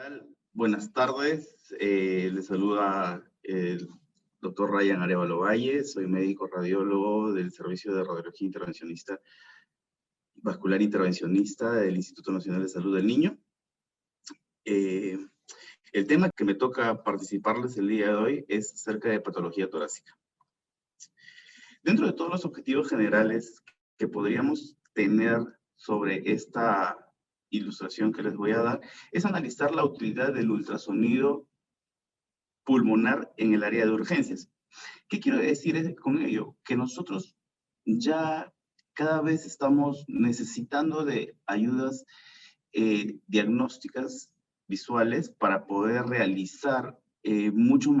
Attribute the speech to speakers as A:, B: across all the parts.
A: tal? Buenas tardes, les saluda el doctor Ryan Arevalo Valle, soy médico radiólogo del Servicio de Radiología Intervencionista, Vascular Intervencionista del Instituto Nacional de Salud del Niño. El tema que me toca participarles el día de hoy es acerca de patología torácica. Dentro de todos los objetivos generales que podríamos tener sobre esta ilustración que les voy a dar, es analizar la utilidad del ultrasonido pulmonar en el área de urgencias. ¿Qué quiero decir con ello? Que nosotros ya cada vez estamos necesitando de ayudas diagnósticas visuales para poder realizar muchos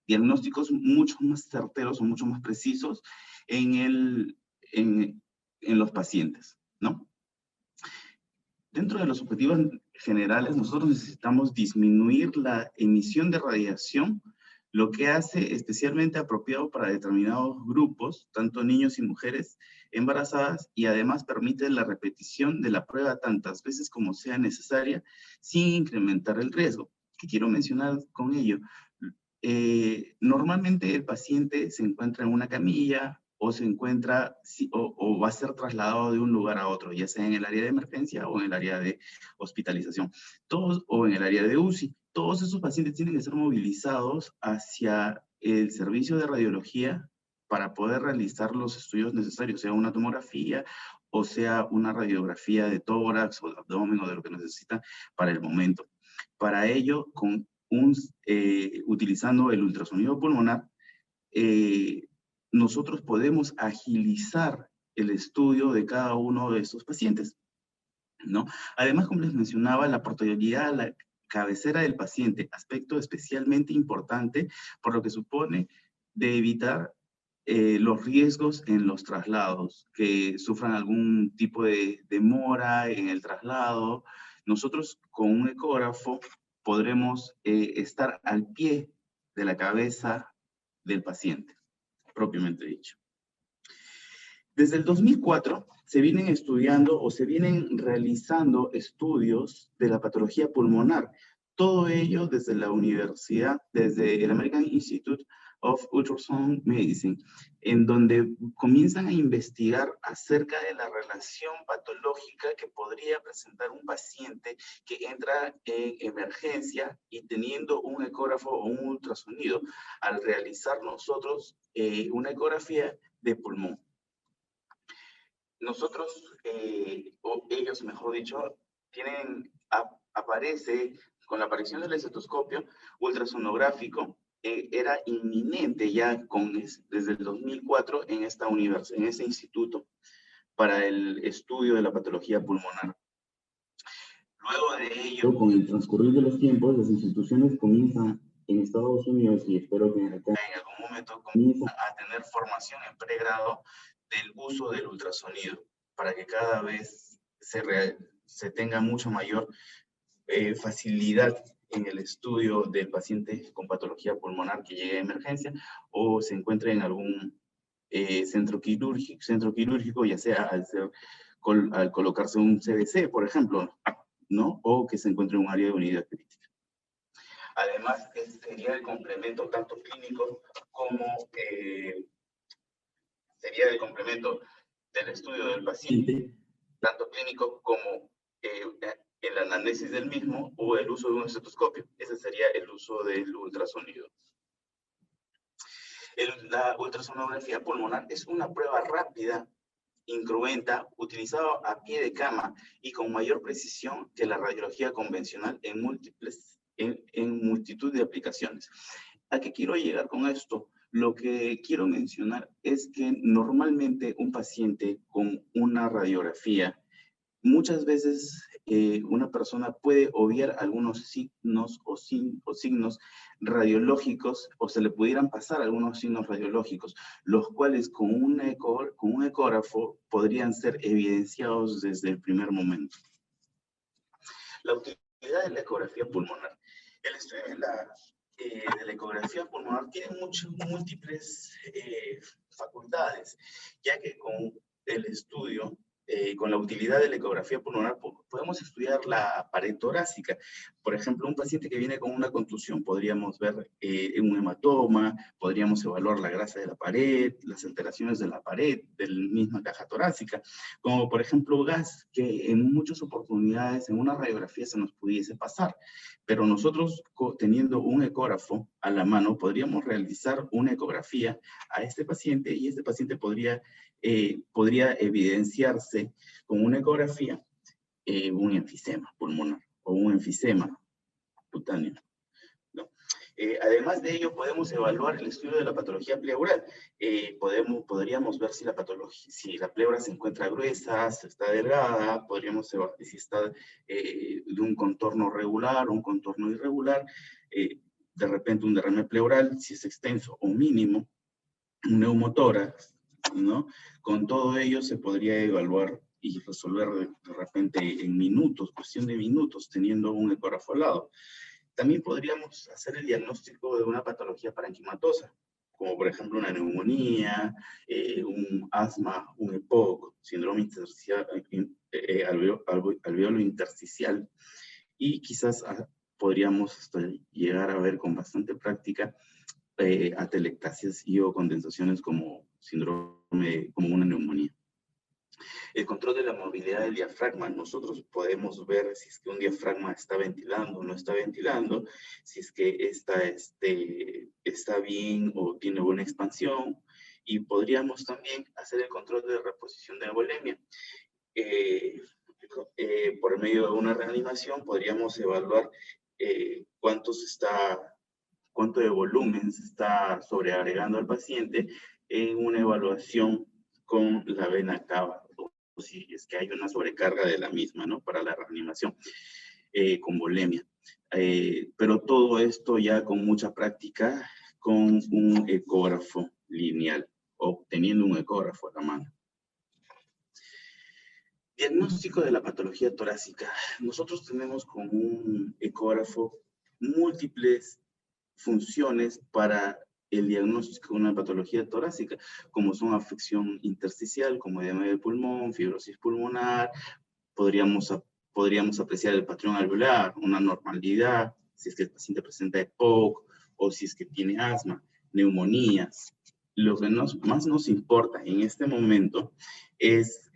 A: diagnósticos mucho más certeros o mucho más precisos en los pacientes, ¿no? Dentro de los objetivos generales, nosotros necesitamos disminuir la emisión de radiación, lo que hace especialmente apropiado para determinados grupos, tanto niños y mujeres embarazadas, y además permite la repetición de la prueba tantas veces como sea necesaria, sin incrementar el riesgo. ¿Qué quiero mencionar con ello? Normalmente el paciente se encuentra en una camilla, o se encuentra, o va a ser trasladado de un lugar a otro, ya sea en el área de emergencia o en el área de hospitalización, o en el área de UCI. Todos esos pacientes tienen que ser movilizados hacia el servicio de radiología para poder realizar los estudios necesarios, sea una tomografía o sea una radiografía de tórax o de abdomen o de lo que necesitan para el momento. Para ello, utilizando el ultrasonido pulmonar, nosotros podemos agilizar el estudio de cada uno de estos pacientes, ¿no? Además, como les mencionaba, la portabilidad a la cabecera del paciente, aspecto especialmente importante, por lo que supone de evitar los riesgos en los traslados, que sufran algún tipo de demora en el traslado. Nosotros con un ecógrafo podremos estar al pie de la cabeza del paciente, propiamente dicho. Desde el 2004 se vienen estudiando o se vienen realizando estudios de la patología pulmonar. Todo ello desde la universidad, desde el American Institute of Ultrasound Medicine, en donde comienzan a investigar acerca de la relación patológica que podría presentar un paciente que entra en emergencia y teniendo un ecógrafo o un ultrasonido, al realizar nosotros una ecografía de pulmón. Nosotros, o ellos mejor dicho, aparece con la aparición del estetoscopio ultrasonográfico, era inminente ya desde el 2004 en ese instituto para el estudio de la patología pulmonar. Luego de ello, con el transcurrir de los tiempos, las instituciones comienzan en Estados Unidos, y espero que acá en algún momento comiencen a tener formación en pregrado del uso del ultrasonido, para que cada vez se tenga mucho mayor facilidad en el estudio del paciente con patología pulmonar que llegue a emergencia o se encuentre en algún centro quirúrgico, ya sea al colocarse un CBC, por ejemplo, ¿no? O que se encuentre en un área de unidad crítica. Además, sería el complemento tanto clínico como sería el complemento del estudio del paciente, tanto clínico como el análisis del mismo o el uso de un estetoscopio. Ese sería el uso del ultrasonido. La ultrasonografía pulmonar es una prueba rápida, incruenta, utilizada a pie de cama y con mayor precisión que la radiología convencional en multitud de aplicaciones. ¿A qué quiero llegar con esto? Lo que quiero mencionar es que normalmente un paciente con una radiografía, muchas veces una persona puede obviar algunos signos o signos radiológicos, o se le pudieran pasar algunos signos radiológicos, los cuales con un ecógrafo podrían ser evidenciados desde el primer momento. La utilidad de la ecografía pulmonar. El estudio de la ecografía pulmonar tiene múltiples facultades, ya que con el estudio con la utilidad de la ecografía pulmonar podemos estudiar la pared torácica. Por ejemplo, un paciente que viene con una contusión, podríamos ver un hematoma, podríamos evaluar la grasa de la pared, las alteraciones de la pared, de la misma caja torácica, como por ejemplo gas, que en muchas oportunidades en una radiografía se nos pudiese pasar. Pero nosotros, teniendo un ecógrafo a la mano, podríamos realizar una ecografía a este paciente y este paciente podría evidenciarse con una ecografía un enfisema pulmonar o un enfisema cutáneo, ¿no? Además de ello, podemos evaluar el estudio de la patología pleural. Podríamos ver si la pleura se encuentra gruesa, si está delgada, podríamos evaluar si está de un contorno regular o un contorno irregular, de repente un derrame pleural, si es extenso o mínimo, un neumotórax, ¿no? Con todo ello se podría evaluar y resolver de repente en minutos, cuestión de minutos, teniendo un ecógrafo al lado. También podríamos hacer el diagnóstico de una patología parenquimatosa, como por ejemplo una neumonía, un asma, un EPOC, síndrome intersticial, alveolo intersticial, y quizás podríamos hasta llegar a ver con bastante práctica atelectasias y o condensaciones como síndrome, como una neumonía. El control de la movilidad del diafragma. Nosotros podemos ver si es que un diafragma está ventilando o no está ventilando, si es que está bien o tiene buena expansión, y podríamos también hacer el control de reposición de la volemia. Por medio de una reanimación podríamos evaluar cuánto de volumen se está sobreagregando al paciente en una evaluación con la vena cava, o si es que hay una sobrecarga de la misma, ¿no? Para la reanimación con volemia. Pero todo esto ya con mucha práctica, con un ecógrafo lineal, obteniendo un ecógrafo a la mano. Diagnóstico de la patología torácica. Nosotros tenemos con un ecógrafo múltiples funciones para el diagnóstico de una patología torácica, como son afección intersticial, como edema del pulmón, fibrosis pulmonar. Podríamos apreciar el patrón alveolar, una normalidad, si es que el paciente presenta EPOC o si es que tiene asma, neumonías. Lo que más nos importa en este momento es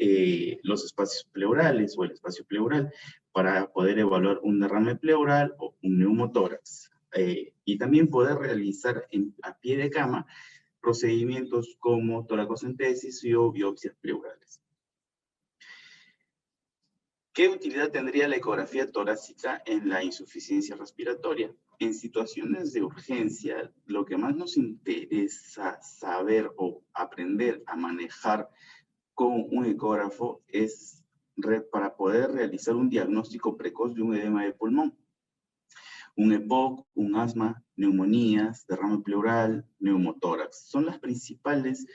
A: los espacios pleurales o el espacio pleural para poder evaluar un derrame pleural o un neumotórax. Y también poder realizar a pie de cama procedimientos como toracocentesis o biopsias pleurales. ¿Qué utilidad tendría la ecografía torácica en la insuficiencia respiratoria? En situaciones de urgencia, lo que más nos interesa saber o aprender a manejar con un ecógrafo es para poder realizar un diagnóstico precoz de un edema de pulmón. Un EPOC, un asma, neumonías, derrame pleural, neumotórax. Son las principales,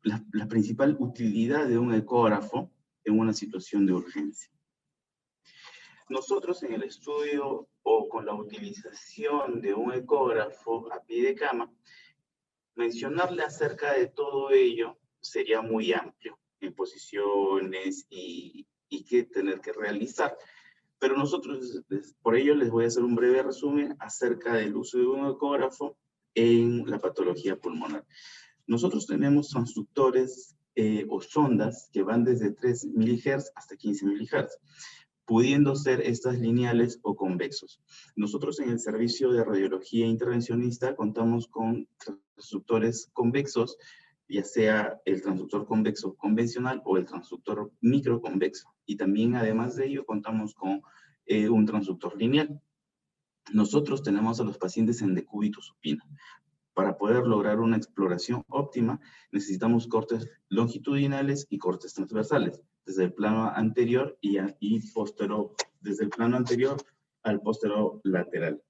A: la principal utilidad de un ecógrafo en una situación de urgencia. Nosotros en el estudio o con la utilización de un ecógrafo a pie de cama, mencionarle acerca de todo ello sería muy amplio en posiciones y qué tener que realizar. Pero nosotros, por ello, les voy a hacer un breve resumen acerca del uso de un ecógrafo en la patología pulmonar. Nosotros tenemos transductores o sondas que van desde 3 MHz hasta 15 MHz, pudiendo ser estas lineales o convexos. Nosotros en el servicio de radiología intervencionista contamos con transductores convexos, ya sea el transductor convexo convencional o el transductor microconvexo. Y también, además de ello, contamos con un transductor lineal. Nosotros tenemos a los pacientes en decúbito supino. Para poder lograr una exploración óptima, necesitamos cortes longitudinales y cortes transversales, desde el plano anterior y posterior, desde el plano anterior al posterior lateral.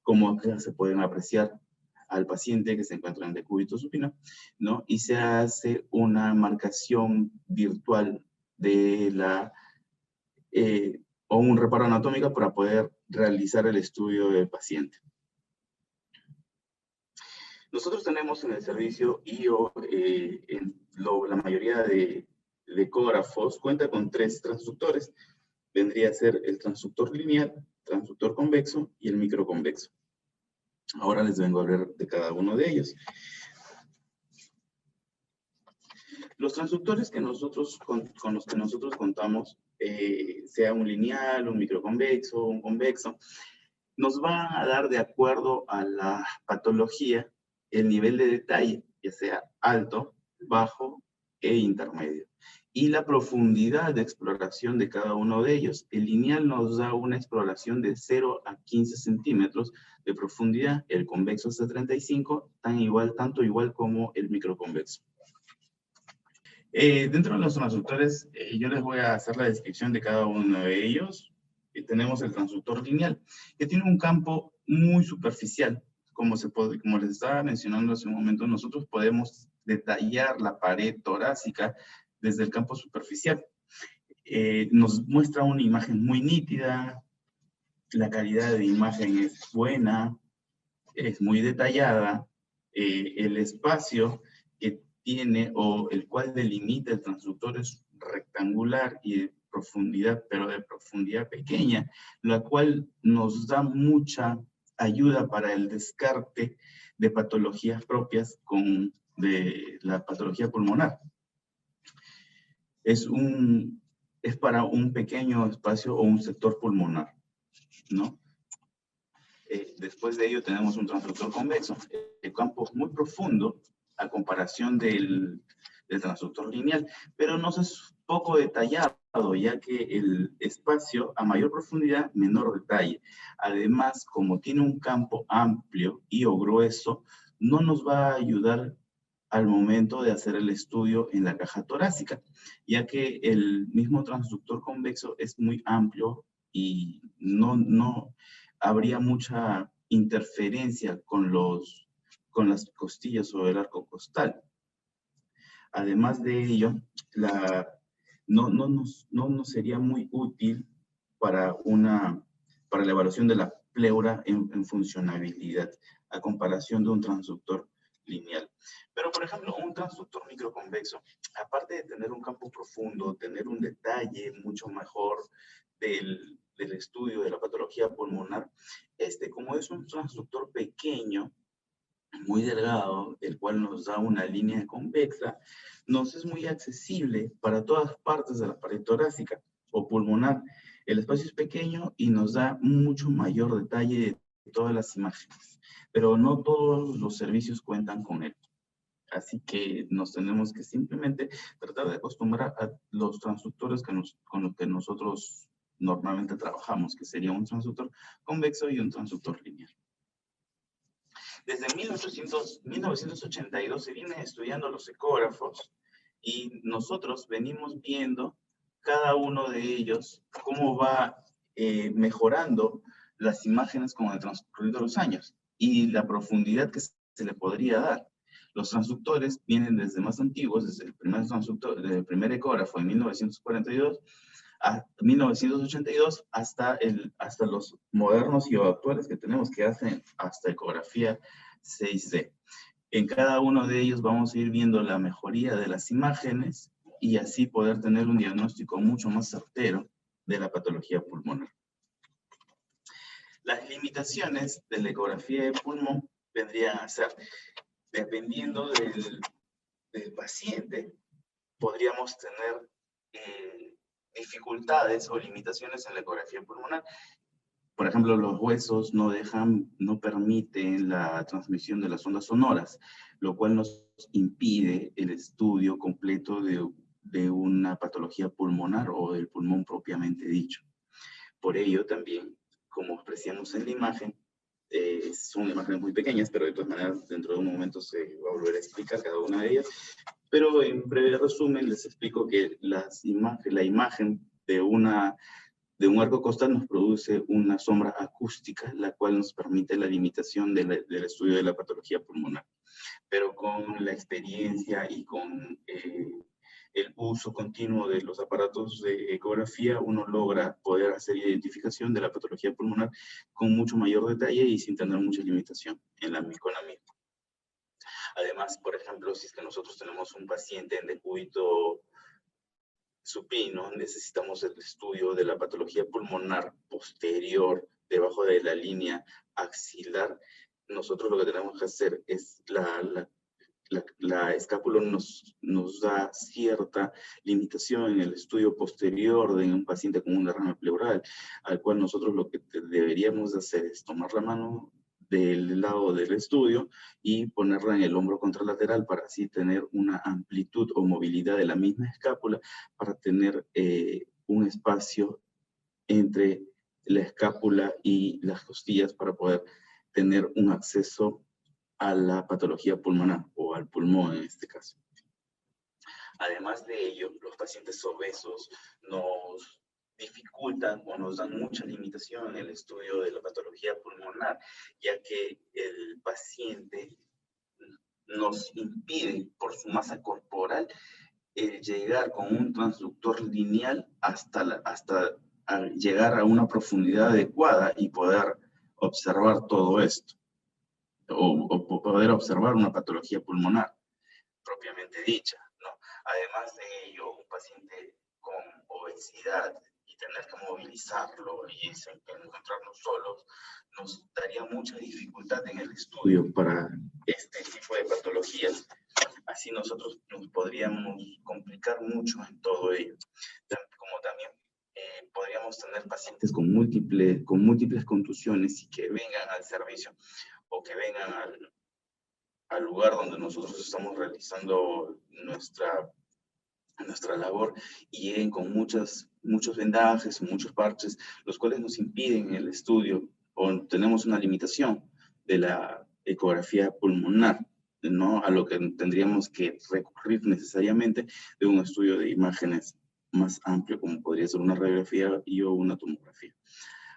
A: Como acá se pueden apreciar al paciente que se encuentra en decúbito supino, ¿no? Y se hace una marcación virtual de o un reparo anatómico para poder realizar el estudio del paciente. Nosotros tenemos en el servicio IO, la mayoría de de ecógrafos cuenta con 3 transductores. Vendría a ser el transductor lineal, transductor convexo y el microconvexo. Ahora les vengo a hablar de cada uno de ellos. Los transductores que con los que nosotros contamos, sea un lineal, un microconvexo, un convexo, nos van a dar, de acuerdo a la patología, el nivel de detalle, ya sea alto, bajo e intermedio. Y la profundidad de exploración de cada uno de ellos. El lineal nos da una exploración de 0 a 15 centímetros de profundidad, el convexo hasta 35, tanto igual como el microconvexo. Dentro de los transductores, yo les voy a hacer la descripción de cada uno de ellos. Tenemos el transductor lineal, que tiene un campo muy superficial. Como les estaba mencionando hace un momento, nosotros podemos detallar la pared torácica desde el campo superficial. Nos muestra una imagen muy nítida, la calidad de imagen es buena, es muy detallada, el espacio que tiene o el cual delimita el transductor es rectangular y de profundidad, pero de profundidad pequeña, la cual nos da mucha ayuda para el descarte de patologías propias de la patología pulmonar. Es para un pequeño espacio o un sector pulmonar, ¿no? Después de ello tenemos un transductor convexo. El campo es muy profundo a comparación del transductor lineal, pero nos es poco detallado, ya que el espacio a mayor profundidad, menor detalle. Además, como tiene un campo amplio y o grueso, no nos va a ayudar al momento de hacer el estudio en la caja torácica, ya que el mismo transductor convexo es muy amplio y no habría mucha interferencia con las costillas o el arco costal. Además de ello, no nos sería muy útil para la evaluación de la pleura en funcionabilidad, a comparación de un transductor lineal. Pero, por ejemplo, un transductor microconvexo, aparte de tener un campo profundo, tener un detalle mucho mejor del estudio de la patología pulmonar, como es un transductor pequeño, muy delgado, el cual nos da una línea convexa, nos es muy accesible para todas partes de la pared torácica o pulmonar. El espacio es pequeño y nos da mucho mayor detalle de todas las imágenes, pero no todos los servicios cuentan con él. Así que nos tenemos que simplemente tratar de acostumbrar a los transductores con los que nosotros normalmente trabajamos, que sería un transductor convexo y un transductor lineal. Desde 1982 se viene estudiando los ecógrafos y nosotros venimos viendo cada uno de ellos cómo va mejorando las imágenes con el transcurrir de los años y la profundidad que se le podría dar. Los transductores vienen desde más antiguos, desde el primer ecógrafo en 1942 a 1982 hasta los modernos y actuales que tenemos, que hacen hasta ecografía 6D. En cada uno de ellos vamos a ir viendo la mejoría de las imágenes y así poder tener un diagnóstico mucho más certero de la patología pulmonar. Las limitaciones de la ecografía de pulmón vendrían a ser, dependiendo del paciente, podríamos tener dificultades o limitaciones en la ecografía pulmonar. Por ejemplo, los huesos no permiten la transmisión de las ondas sonoras, lo cual nos impide el estudio completo de una patología pulmonar o del pulmón propiamente dicho. Por ello también, como apreciamos en la imagen, son imágenes muy pequeñas, pero de todas maneras dentro de un momento se va a volver a explicar cada una de ellas. Pero en breve resumen les explico que la imagen de un arco costal nos produce una sombra acústica, la cual nos permite la limitación del estudio de la patología pulmonar. Pero con la experiencia y con el uso continuo de los aparatos de ecografía, uno logra poder hacer identificación de la patología pulmonar con mucho mayor detalle y sin tener mucha limitación con la misma. Además, por ejemplo, si es que nosotros tenemos un paciente en decúbito supino, necesitamos el estudio de la patología pulmonar posterior, debajo de la línea axilar. Nosotros lo que tenemos que hacer es la escápula nos da cierta limitación en el estudio posterior de un paciente con un derrame pleural, al cual nosotros lo que deberíamos hacer es tomar la mano del lado del estudio y ponerla en el hombro contralateral para así tener una amplitud o movilidad de la misma escápula para tener un espacio entre la escápula y las costillas para poder tener un acceso a la patología pulmonar o al pulmón en este caso. Además de ello, los pacientes obesos nos dificultan o nos dan mucha limitación en el estudio de la patología pulmonar, ya que el paciente nos impide por su masa corporal el llegar con un transductor lineal hasta llegar a una profundidad adecuada y poder observar todo esto, o poder observar una patología pulmonar propiamente dicha, ¿no? Además de ello, un paciente con obesidad y tener que movilizarlo y encontrarnos solos, nos daría mucha dificultad en el estudio para este tipo de patologías. Así nosotros nos podríamos complicar mucho en todo ello. Como también podríamos tener pacientes con múltiples contusiones y que vengan al servicio o que vengan al lugar donde nosotros estamos realizando nuestra labor y lleguen con muchos vendajes o muchos parches, los cuales nos impiden el estudio o tenemos una limitación de la ecografía pulmonar, ¿no? A lo que tendríamos que recurrir necesariamente de un estudio de imágenes más amplio, como podría ser una radiografía y o una tomografía.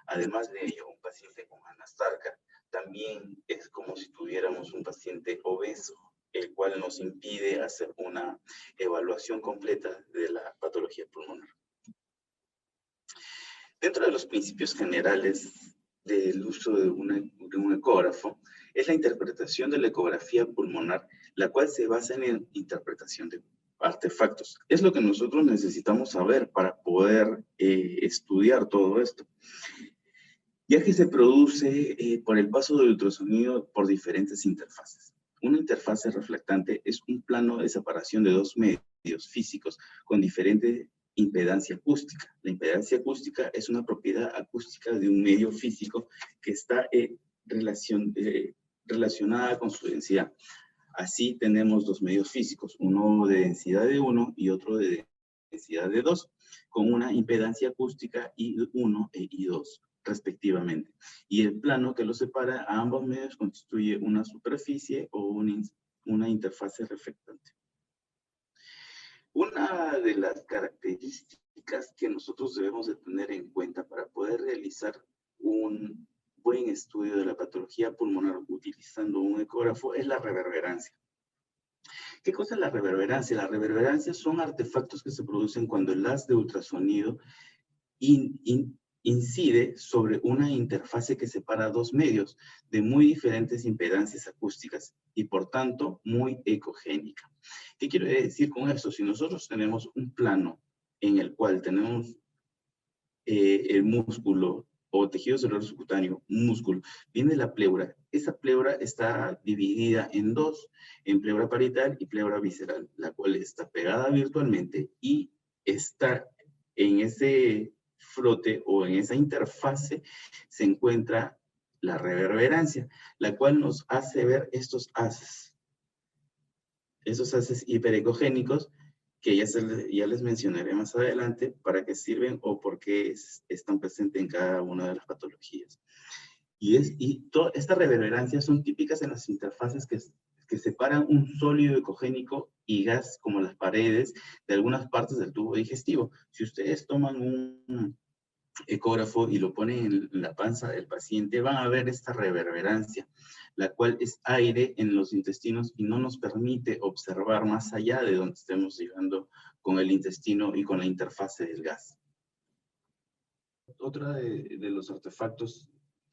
A: Además de ello, un paciente con anastarca también es como si tuviéramos un paciente obeso, el cual nos impide hacer una evaluación completa de la patología pulmonar. Dentro de los principios generales del uso de un ecógrafo, es la interpretación de la ecografía pulmonar, la cual se basa en la interpretación de artefactos. Es lo que nosotros necesitamos saber para poder estudiar todo esto, ya que se produce por el paso del ultrasonido por diferentes interfaces. Una interfase reflectante es un plano de separación de dos medios físicos con diferente impedancia acústica. La impedancia acústica es una propiedad acústica de un medio físico que está relacionada con su densidad. Así tenemos dos medios físicos, uno de densidad de 1 y otro de densidad de 2, con una impedancia acústica I1 e I2 respectivamente. Y el plano que los separa a ambos medios constituye una superficie o una interfase reflectante. Una de las características que nosotros debemos de tener en cuenta para poder realizar un buen estudio de la patología pulmonar utilizando un ecógrafo es la reverberancia. ¿Qué cosa es la reverberancia? La reverberancia son artefactos que se producen cuando el haz de ultrasonido incide sobre una interfase que separa dos medios de muy diferentes impedancias acústicas y por tanto muy ecogénica. ¿Qué quiero decir con esto? Si nosotros tenemos un plano en el cual tenemos el músculo o tejido celular subcutáneo, un músculo, viene la pleura. Esa pleura está dividida en dos, en pleura parietal y pleura visceral, la cual está pegada virtualmente y está en ese frote o en esa interfase se encuentra la reverberancia, la cual nos hace ver estos haces hiperecogénicos que ya les mencionaré más adelante para qué sirven o por qué están presentes en cada una de las patologías. Estas reverberancias son típicas en las interfaces que separan un sólido ecogénico y gas, como las paredes de algunas partes del tubo digestivo. Si ustedes toman un ecógrafo y lo ponen en la panza del paciente, van a ver esta reverberancia, la cual es aire en los intestinos y no nos permite observar más allá de donde estemos llegando con el intestino y con la interfase del gas. Otra de los artefactos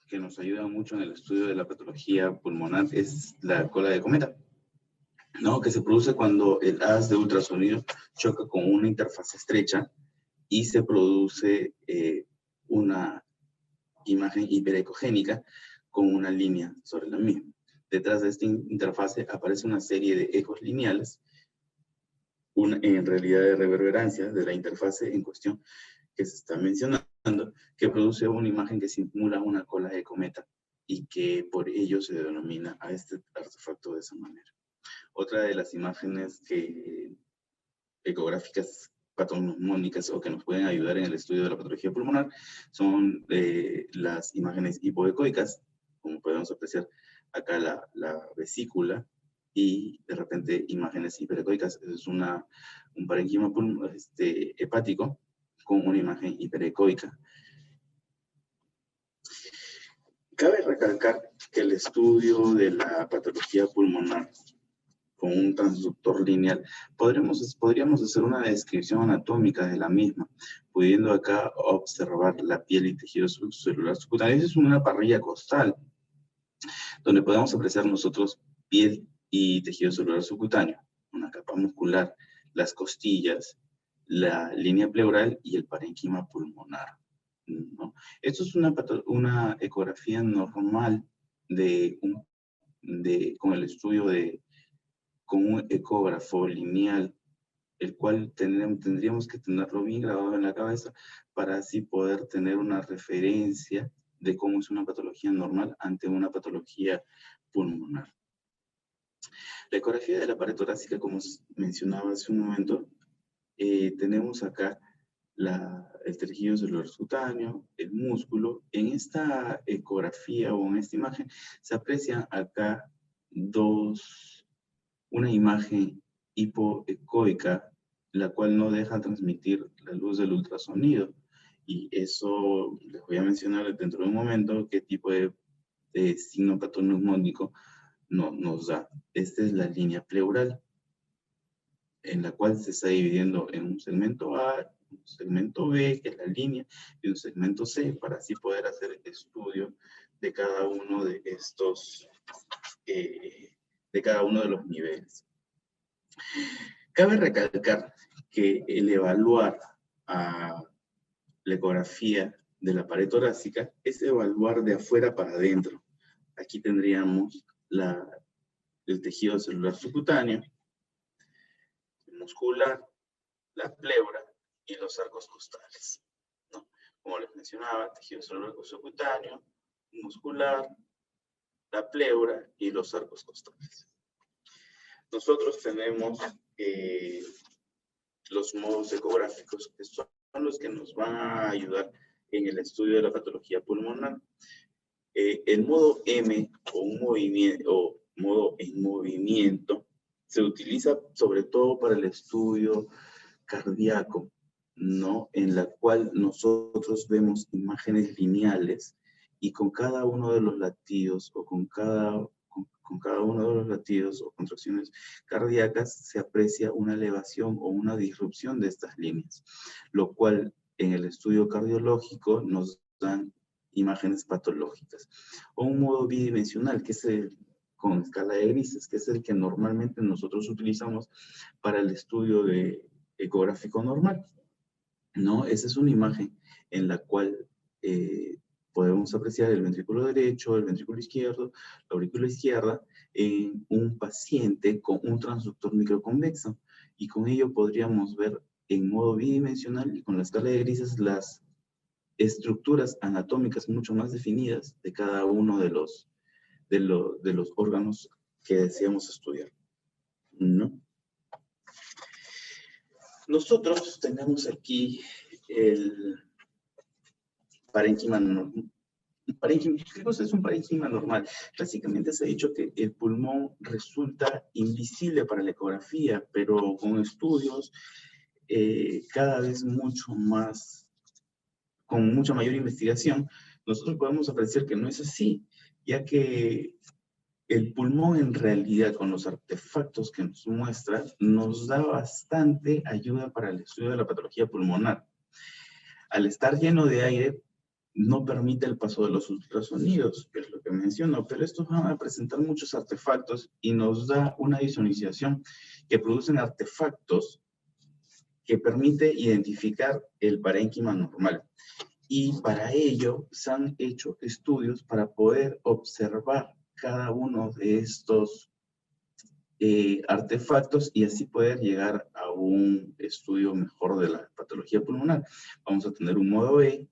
A: que nos ayuda mucho en el estudio de la patología pulmonar es la cola de cometa. ¿no? Que se produce cuando el haz de ultrasonido choca con una interfaz estrecha y se produce una imagen hiperecogénica con una línea sobre la misma. Detrás de esta interfase aparece una serie de ecos lineales, en realidad de reverberancia de la interfase en cuestión que se está mencionando, que produce una imagen que simula una cola de cometa y que por ello se denomina a este artefacto de esa manera. Otra de las imágenes ecográficas patognomónicas o que nos pueden ayudar en el estudio de la patología pulmonar son las imágenes hipoecoicas, como podemos apreciar acá la vesícula, y de repente imágenes hiperecoicas. Es un parenquima hepático con una imagen hiperecoica. Cabe recalcar que el estudio de la patología pulmonar con un transductor lineal, podríamos hacer una descripción anatómica de la misma, pudiendo acá observar la piel y tejido celular subcutáneo. Esa es una parrilla costal, donde podemos apreciar nosotros piel y tejido celular subcutáneo, una capa muscular, las costillas, la línea pleural y el parénquima pulmonar, ¿no? Esto es una ecografía normal con el estudio con un ecógrafo lineal, el cual tendríamos que tenerlo bien grabado en la cabeza para así poder tener una referencia de cómo es una patología normal ante una patología pulmonar. La ecografía de la pared torácica, como mencionaba hace un momento, tenemos acá el tejido celular subcutáneo, el músculo. En esta ecografía o en esta imagen se aprecian acá una imagen hipoecoica, la cual no deja transmitir la luz del ultrasonido. Y eso les voy a mencionar dentro de un momento qué tipo de signo patognomónico nos da. Esta es la línea pleural, en la cual se está dividiendo en un segmento A, un segmento B, que es la línea, y un segmento C, para así poder hacer estudio de cada uno de estos, de cada uno de los niveles. Cabe recalcar que el evaluar a la ecografía de la pared torácica es evaluar de afuera para adentro. Aquí tendríamos el tejido celular subcutáneo, muscular, la pleura y los arcos costales, ¿no? Como les mencionaba, tejido celular subcutáneo, muscular, la pleura y los arcos costales. Nosotros tenemos los modos ecográficos, que son los que nos van a ayudar en el estudio de la patología pulmonar. El modo M o modo en movimiento se utiliza sobre todo para el estudio cardíaco, ¿no? En la cual nosotros vemos imágenes lineales y con cada uno de los latidos o con cada uno de los latidos o contracciones cardíacas se aprecia una elevación o una disrupción de estas líneas, lo cual en el estudio cardiológico nos dan imágenes patológicas. O un modo bidimensional, que es con escala de grises, que es el que normalmente nosotros utilizamos para el estudio ecográfico normal, ¿no? Esa es una imagen en la cual podemos apreciar el ventrículo derecho, el ventrículo izquierdo, la aurícula izquierda, en un paciente con un transductor microconvexo. Y con ello podríamos ver en modo bidimensional y con la escala de grises las estructuras anatómicas mucho más definidas de cada uno de los órganos que deseamos estudiar, ¿no? Nosotros tenemos aquí el parénquima normal. ¿Qué cosa es un parénquima normal? Básicamente se ha dicho que el pulmón resulta invisible para la ecografía, pero con estudios cada vez mucho más, con mucha mayor investigación, nosotros podemos apreciar que no es así, ya que el pulmón en realidad, con los artefactos que nos muestra, nos da bastante ayuda para el estudio de la patología pulmonar. Al estar lleno de aire, no permite el paso de los ultrasonidos, que es lo que menciono, pero estos van a presentar muchos artefactos y nos da una visualización que producen artefactos que permite identificar el parénquima normal. Y para ello se han hecho estudios para poder observar cada uno de estos artefactos y así poder llegar a un estudio mejor de la patología pulmonar. Vamos a tener un modo E,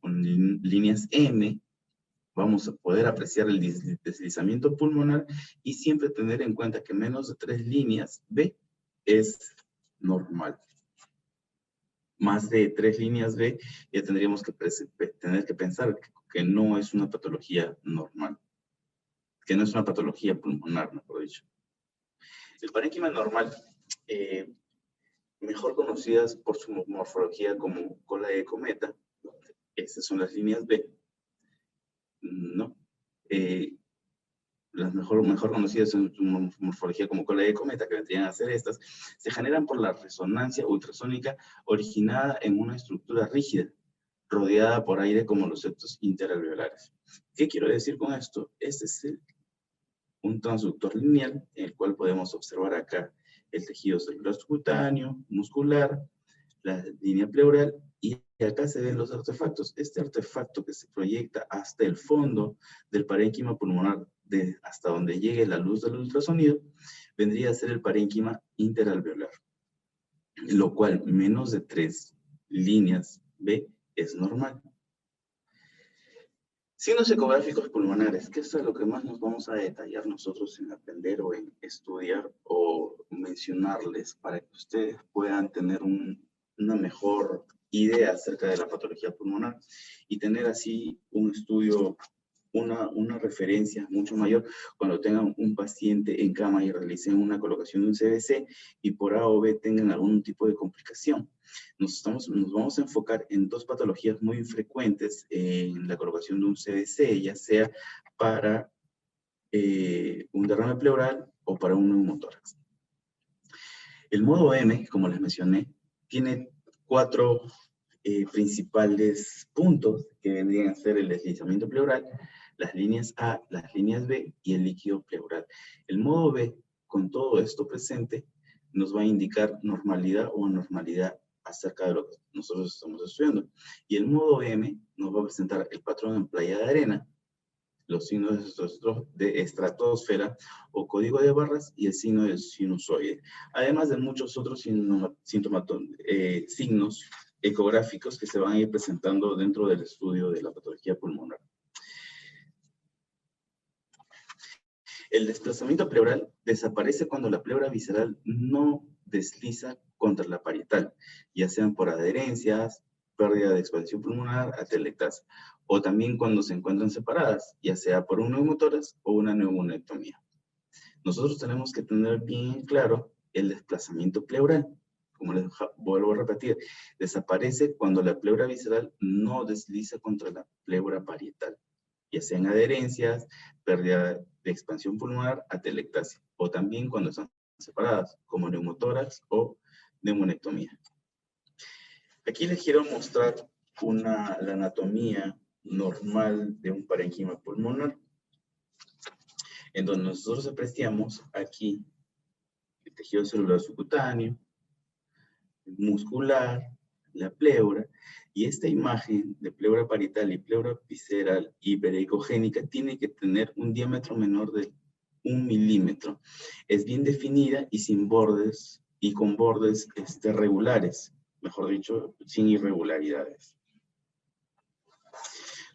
A: con líneas M, vamos a poder apreciar el deslizamiento pulmonar y siempre tener en cuenta que menos de 3 líneas B es normal. Más de 3 líneas B ya tendríamos que tener que pensar que no es una patología normal, que no es una patología pulmonar, mejor dicho. El parénquima normal, mejor conocidas por su morfología como cola de cometa, estas son las líneas B, ¿no? Las mejor conocidas en su morfología como cola de cometa, que vendrían a ser estas, se generan por la resonancia ultrasónica originada en una estructura rígida, rodeada por aire como los septos interalveolares. ¿Qué quiero decir con esto? Este es un transductor lineal, en el cual podemos observar acá el tejido celular subcutáneo, muscular, la línea pleural, y acá se ven los artefactos. Este artefacto que se proyecta hasta el fondo del parénquima pulmonar, hasta donde llegue la luz del ultrasonido, vendría a ser el parénquima interalveolar, lo cual menos de 3 líneas B es normal. Signos ecográficos pulmonares, que es a lo que más nos vamos a detallar nosotros en aprender o en estudiar o mencionarles para que ustedes puedan tener una mejor idea acerca de la patología pulmonar y tener así un estudio, una referencia mucho mayor cuando tengan un paciente en cama y realicen una colocación de un CBC y por A o B tengan algún tipo de complicación. Nos vamos a enfocar en 2 patologías muy frecuentes en la colocación de un CBC, ya sea para un derrame pleural o para un neumotórax. El modo M, como les mencioné, tiene 4 principales puntos que vendrían a ser el deslizamiento pleural, las líneas A, las líneas B y el líquido pleural. El modo B, con todo esto presente, nos va a indicar normalidad o anormalidad acerca de lo que nosotros estamos estudiando. Y el modo M nos va a presentar el patrón en playa de arena, los signos de estratosfera o código de barras y el signo del sinusoide, además de muchos otros signos ecográficos que se van a ir presentando dentro del estudio de la patología pulmonar. El desplazamiento pleural desaparece cuando la pleura visceral no desliza contra la parietal, ya sean por adherencias, pérdida de expansión pulmonar, atelectasia, o también cuando se encuentran separadas, ya sea por un neumotórax o una neumonectomía. Nosotros tenemos que tener bien claro el desplazamiento pleural. Como les vuelvo a repetir, desaparece cuando la pleura visceral no desliza contra la pleura parietal, ya sean adherencias, pérdida de expansión pulmonar, atelectasia, o también cuando están separadas, como neumotórax o neumonectomía. Aquí les quiero mostrar la anatomía normal de un parénquima pulmonar, en donde nosotros apreciamos aquí el tejido celular subcutáneo, muscular, la pleura, y esta imagen de pleura parietal y pleura visceral hiperecogénica tiene que tener un diámetro menor de 1 milímetro. Es bien definida y sin bordes, y con bordes regulares, mejor dicho, sin irregularidades.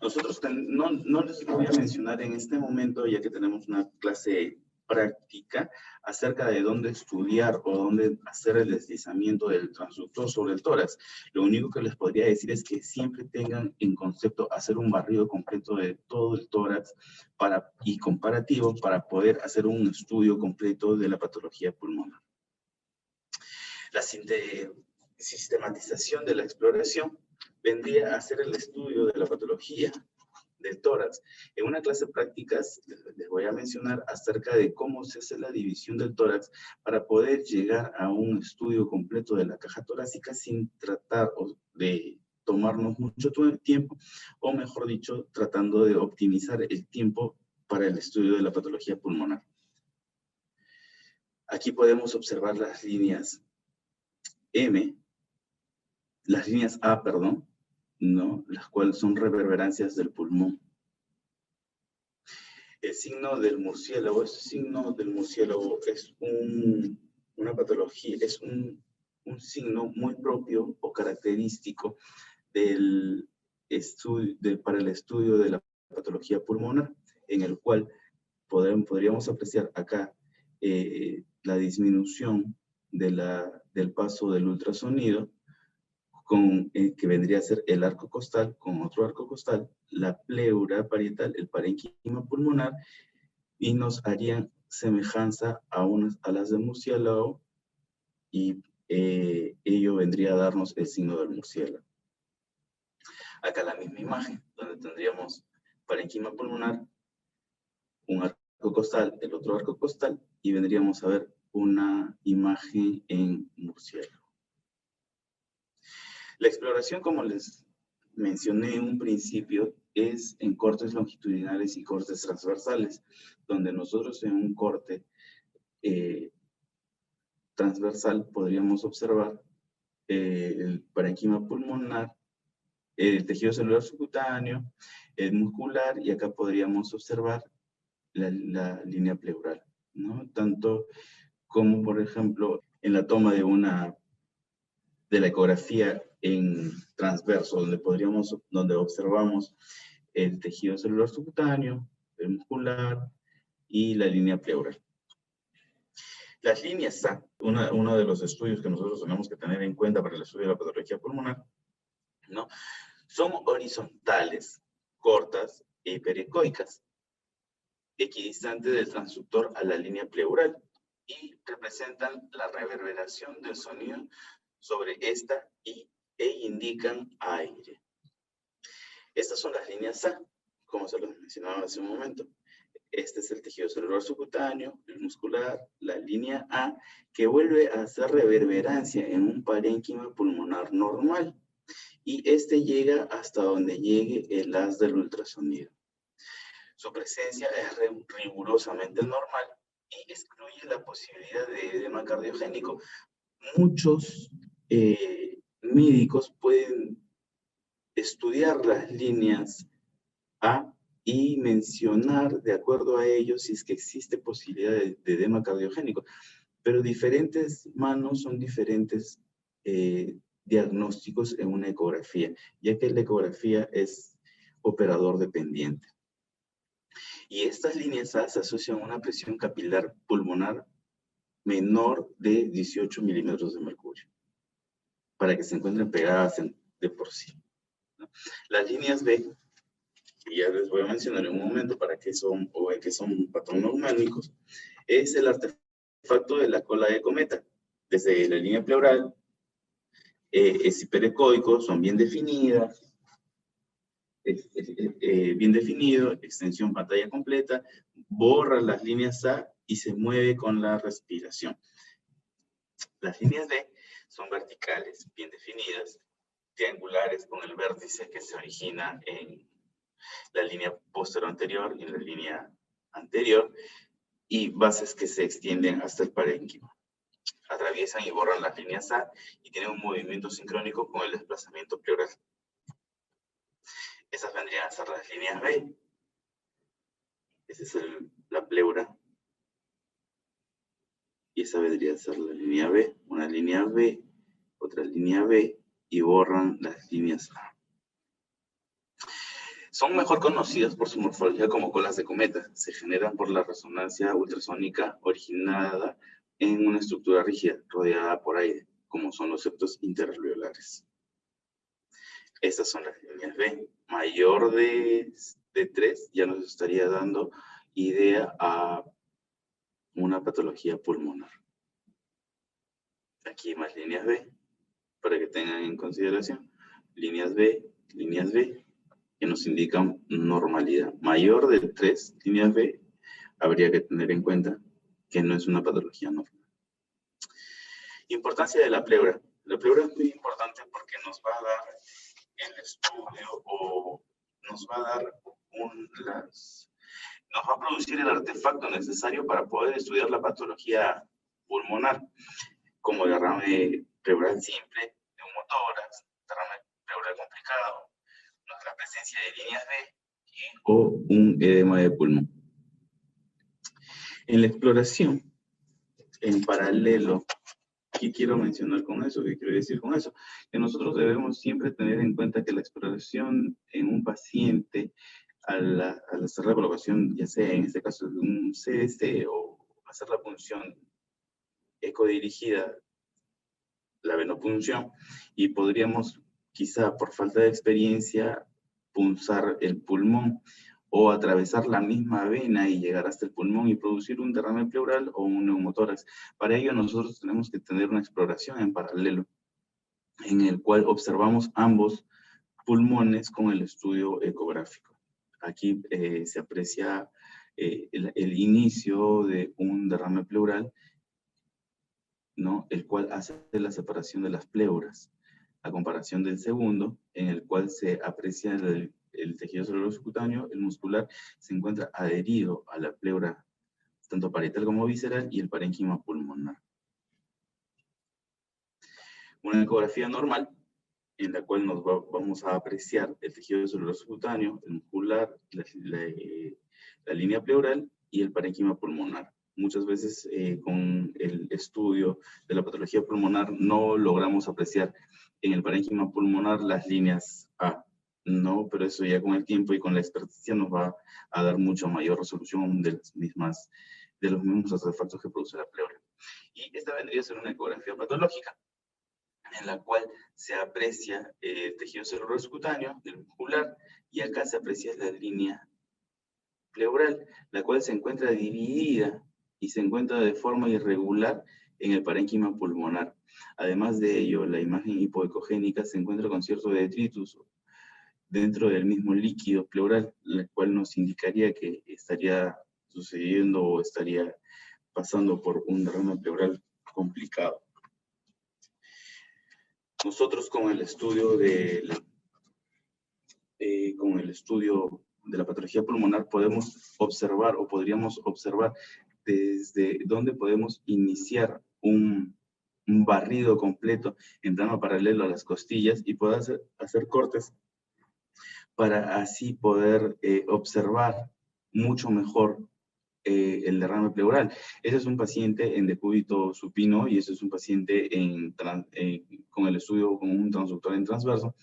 A: Nosotros no les voy a mencionar en este momento, ya que tenemos una clase práctica acerca de dónde estudiar o dónde hacer el deslizamiento del transductor sobre el tórax. Lo único que les podría decir es que siempre tengan en concepto hacer un barrido completo de todo el tórax y comparativo para poder hacer un estudio completo de la patología pulmonar. La sistematización de la exploración vendría a ser el estudio de la patología del tórax. En una clase práctica les voy a mencionar acerca de cómo se hace la división del tórax para poder llegar a un estudio completo de la caja torácica sin tratar de tomarnos mucho tiempo, o mejor dicho, tratando de optimizar el tiempo para el estudio de la patología pulmonar. Aquí podemos observar las líneas A, perdón, ¿no? Las cuales son reverberancias del pulmón. El signo del murciélago es una patología, es un signo muy propio o característico para el estudio de la patología pulmonar, en el cual podríamos apreciar acá la disminución del paso del ultrasonido, que vendría a ser el arco costal con otro arco costal, la pleura parietal, el parénquima pulmonar, y nos harían semejanza a las de murciélago, y ello vendría a darnos el signo del murciélago. Acá la misma imagen, donde tendríamos parénquima pulmonar, un arco costal, el otro arco costal, y vendríamos a ver una imagen en murciélago. La exploración, como les mencioné en un principio, es en cortes longitudinales y cortes transversales, donde nosotros en un corte transversal podríamos observar el parénquima pulmonar, el tejido celular subcutáneo, el muscular, y acá podríamos observar la línea pleural, ¿no? Tanto como, por ejemplo, en la toma de la ecografía en transverso, donde observamos el tejido celular subcutáneo, el muscular y la línea pleural. Las líneas A, uno de los estudios que nosotros tenemos que tener en cuenta para el estudio de la patología pulmonar, ¿no? Son horizontales, cortas e hiperecoicas, equidistantes del transductor a la línea pleural, y representan la reverberación del sonido sobre esta e indican aire. Estas son las líneas A, como se los mencionaba hace un momento. Este es el tejido celular subcutáneo, el muscular, la línea A, que vuelve a hacer reverberancia en un parénquima pulmonar normal, y este llega hasta donde llegue el haz del ultrasonido. Su presencia es rigurosamente normal y excluye la posibilidad de edema cardiogénico. Muchos médicos pueden estudiar las líneas A y mencionar de acuerdo a ellos si es que existe posibilidad de edema cardiogénico, pero diferentes manos son diferentes diagnósticos en una ecografía, ya que la ecografía es operador dependiente. Y estas líneas A se asocian a una presión capilar pulmonar menor de 18 milímetros de mercurio, para que se encuentren pegadas de por sí, ¿no? Las líneas B, que ya les voy a mencionar en un momento para que son patognomónicos, es el artefacto de la cola de cometa. Desde la línea pleural, es hiperecoico, son bien definidas, bien definido, extensión pantalla completa, borra las líneas A y se mueve con la respiración. Las líneas B son verticales, bien definidas, triangulares con el vértice que se origina en la línea posterior anterior y en la línea anterior, y bases que se extienden hasta el parénquima. Atraviesan y borran las líneas A y tienen un movimiento sincrónico con el desplazamiento pleural. Esas vendrían a ser las líneas B. Esa es la pleura. Y esa vendría a ser la línea B. Una línea B, otra línea B, y borran las líneas A. Son mejor conocidas por su morfología como colas de cometa. Se generan por la resonancia ultrasónica originada en una estructura rígida, rodeada por aire, como son los septos interalveolares. Estas son las líneas B. Mayor de 3 ya nos estaría dando idea a una patología pulmonar. Aquí más líneas B, para que tengan en consideración. Líneas B, que nos indican normalidad. Mayor de 3 líneas B, habría que tener en cuenta que no es una patología normal. Importancia de la pleura. La pleura es muy importante porque nos va a dar el estudio o nos va a dar nos va a producir el artefacto necesario para poder estudiar la patología pulmonar, como derrame pleural simple, neumotórax, derrame pleural complicado, la presencia de líneas B o un edema de pulmón. En la exploración, en paralelo, ¿qué quiero mencionar con eso? ¿Qué quiero decir con eso? Que nosotros debemos siempre tener en cuenta que la exploración en un paciente, al hacer la colocación, ya sea en este caso de un CST o hacer la punción ecodirigida, la venopunción, y podríamos, quizá por falta de experiencia, punzar el pulmón o atravesar la misma vena y llegar hasta el pulmón y producir un derrame pleural o un neumotórax. Para ello nosotros tenemos que tener una exploración en paralelo, en el cual observamos ambos pulmones con el estudio ecográfico. Aquí se aprecia el inicio de un derrame pleural, ¿no? El cual hace la separación de las pleuras, a comparación del segundo, en el cual se aprecia el tejido celular subcutáneo, el muscular, se encuentra adherido a la pleura, tanto parietal como visceral, y el parénquima pulmonar. Una ecografía normal, en la cual vamos a apreciar el tejido celular subcutáneo, el muscular, la línea pleural y el parénquima pulmonar. Muchas veces con el estudio de la patología pulmonar no logramos apreciar en el parénquima pulmonar las líneas A, ¿no? Pero eso ya con el tiempo y con la experticia nos va a dar mucho mayor resolución de los mismos artefactos que produce la pleura. Y esta vendría a ser una ecografía patológica, en la cual se aprecia el tejido celular subcutáneo, el muscular, y acá se aprecia la línea pleural, la cual se encuentra dividida y se encuentra de forma irregular en el parénquima pulmonar. Además de ello, la imagen hipoecogénica se encuentra con cierto detritus dentro del mismo líquido pleural, la cual nos indicaría que estaría sucediendo o estaría pasando por un derrame pleural complicado. Nosotros con el estudio de la patología pulmonar podemos observar o podríamos observar desde dónde podemos iniciar un barrido completo en plano paralelo a las costillas y poder hacer cortes para así poder observar mucho mejor el derrame pleural. Ese es un paciente en decúbito supino y ese es un paciente con el estudio con un transductor en transverso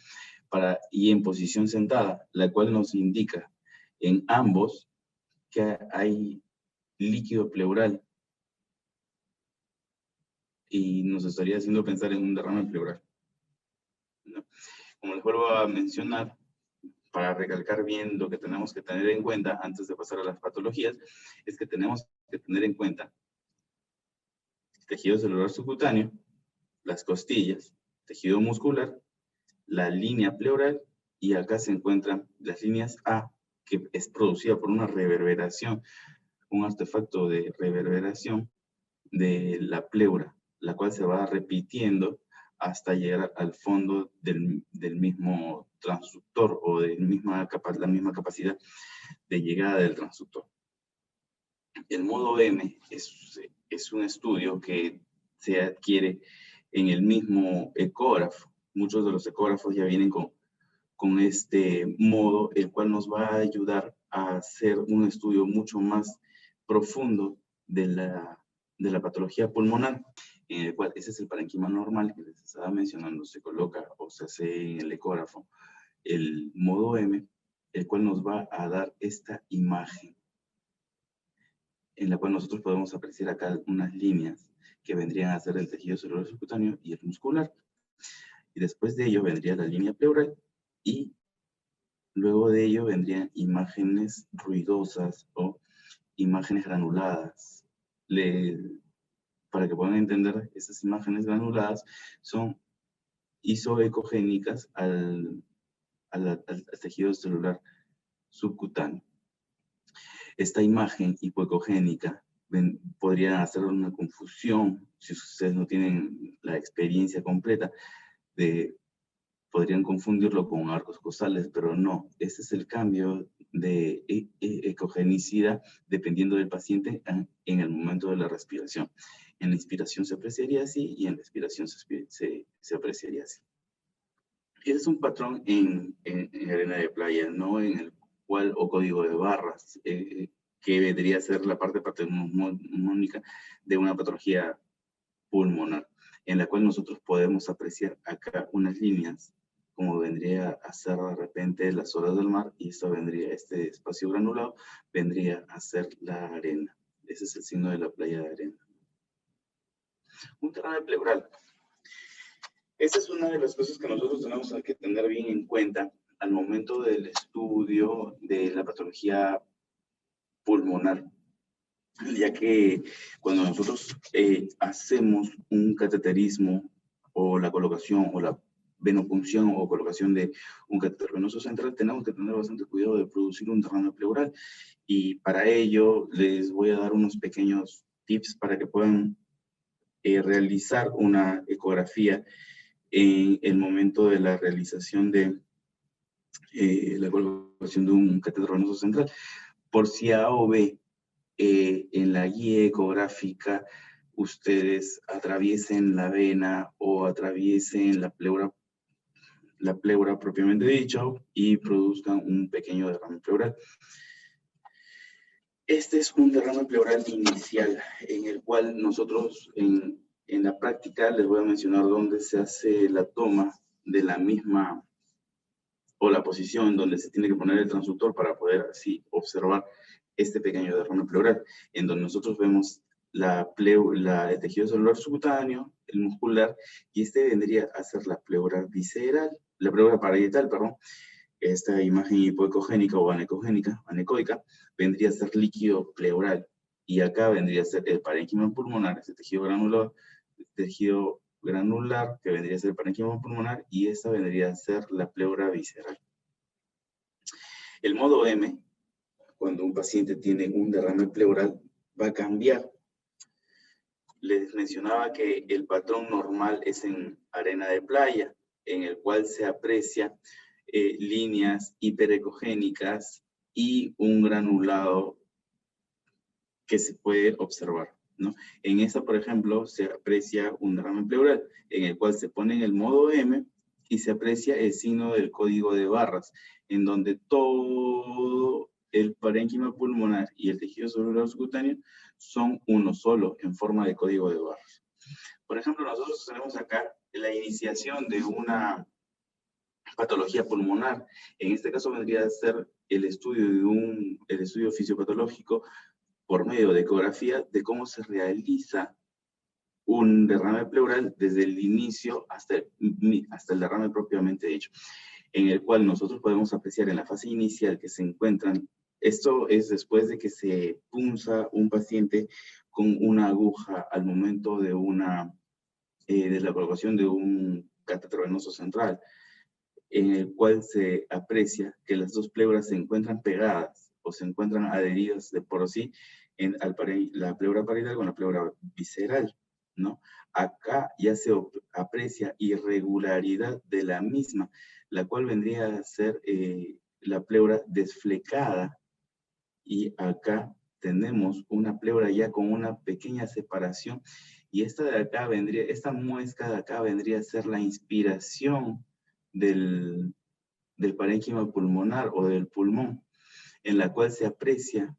A: y en posición sentada, la cual nos indica en ambos que hay líquido pleural y nos estaría haciendo pensar en un derrame pleural, ¿no? Como les vuelvo a mencionar, para recalcar bien lo que tenemos que tener en cuenta antes de pasar a las patologías, es que tenemos que tener en cuenta el tejido celular subcutáneo, las costillas, tejido muscular, la línea pleural, y acá se encuentran las líneas A, que es producida por una reverberación, un artefacto de reverberación de la pleura, la cual se va repitiendo hasta llegar al fondo del mismo transductor o de la misma capacidad de llegada del transductor. El modo M es un estudio que se adquiere en el mismo ecógrafo. Muchos de los ecógrafos ya vienen con este modo, el cual nos va a ayudar a hacer un estudio mucho más profundo de la patología pulmonar, en el cual ese es el parénquima normal que les estaba mencionando, se coloca o se hace en el ecógrafo el modo M, el cual nos va a dar esta imagen, en la cual nosotros podemos apreciar acá unas líneas que vendrían a ser el tejido celular subcutáneo y el muscular. Y después de ello vendría la línea pleural y luego de ello vendrían imágenes ruidosas o imágenes granuladas. Para que puedan entender, esas imágenes granuladas son isoecogénicas al tejido celular subcutáneo. Esta imagen hipoecogénica podría hacer una confusión si ustedes no tienen la experiencia completa de podrían confundirlo con arcos costales, pero no. Ese es el cambio de ecogenicidad dependiendo del paciente en el momento de la respiración. En la inspiración se apreciaría así y en la expiración se apreciaría así. Ese es un patrón en arena de playa, ¿no? En el cual, o código de barras, que vendría a ser la parte patognomónica de una patología pulmonar, en la cual nosotros podemos apreciar acá unas líneas, como vendría a ser de repente las olas del mar, y esto vendría, este espacio granulado, vendría a ser la arena. Ese es el signo de la playa de arena. Un derrame pleural. Esa es una de las cosas que nosotros tenemos que tener bien en cuenta al momento del estudio de la patología pulmonar, ya que cuando nosotros hacemos un cateterismo o la colocación o la venopunción o colocación de un catéter venoso central, tenemos que tener bastante cuidado de producir un derrame pleural, y para ello les voy a dar unos pequeños tips para que puedan realizar una ecografía en el momento de la realización de la colocación de un catéter venoso central. Por si A o B, en la guía ecográfica, ustedes atraviesen la vena o atraviesen la pleura propiamente dicho y produzcan un pequeño derrame pleural. Este es un derrame pleural inicial, en el cual nosotros en la práctica les voy a mencionar dónde se hace la toma de la misma o la posición donde se tiene que poner el transductor para poder así observar este pequeño derrame pleural, en donde nosotros vemos el tejido celular subcutáneo, el muscular, y este vendría a ser la pleura visceral, la pleura parietal, perdón. Esta imagen hipoecogénica o anecoica vendría a ser líquido pleural, y acá vendría a ser el parénquima pulmonar, ese tejido granular que vendría a ser el parénquima pulmonar, y esta vendría a ser la pleura visceral. El modo M, cuando un paciente tiene un derrame pleural, va a cambiar. Les mencionaba que el patrón normal es en arena de playa, en el cual se aprecia líneas hiperecogénicas y un granulado que se puede observar, ¿no? En esta, por ejemplo, se aprecia un derrame pleural, en el cual se pone en el modo M y se aprecia el signo del código de barras, en donde todo el parénquima pulmonar y el tejido celular subcutáneo son uno solo, en forma de código de barras. Por ejemplo, nosotros tenemos acá la iniciación de una patología pulmonar. En este caso vendría a ser el estudio fisiopatológico por medio de ecografía de cómo se realiza un derrame pleural desde el inicio hasta el derrame propiamente dicho, en el cual nosotros podemos apreciar en la fase inicial que se encuentran. Esto es después de que se punza un paciente con una aguja al momento de la colocación de un catéter venoso central, en el cual se aprecia que las dos pleuras se encuentran pegadas o se encuentran adheridas de por sí la pleura parietal con la pleura visceral, ¿no? Acá ya se aprecia irregularidad de la misma, la cual vendría a ser la pleura desflecada, y acá tenemos una pleura ya con una pequeña separación, y esta muesca de acá vendría a ser la inspiración del parénquima pulmonar o del pulmón, en la cual se aprecia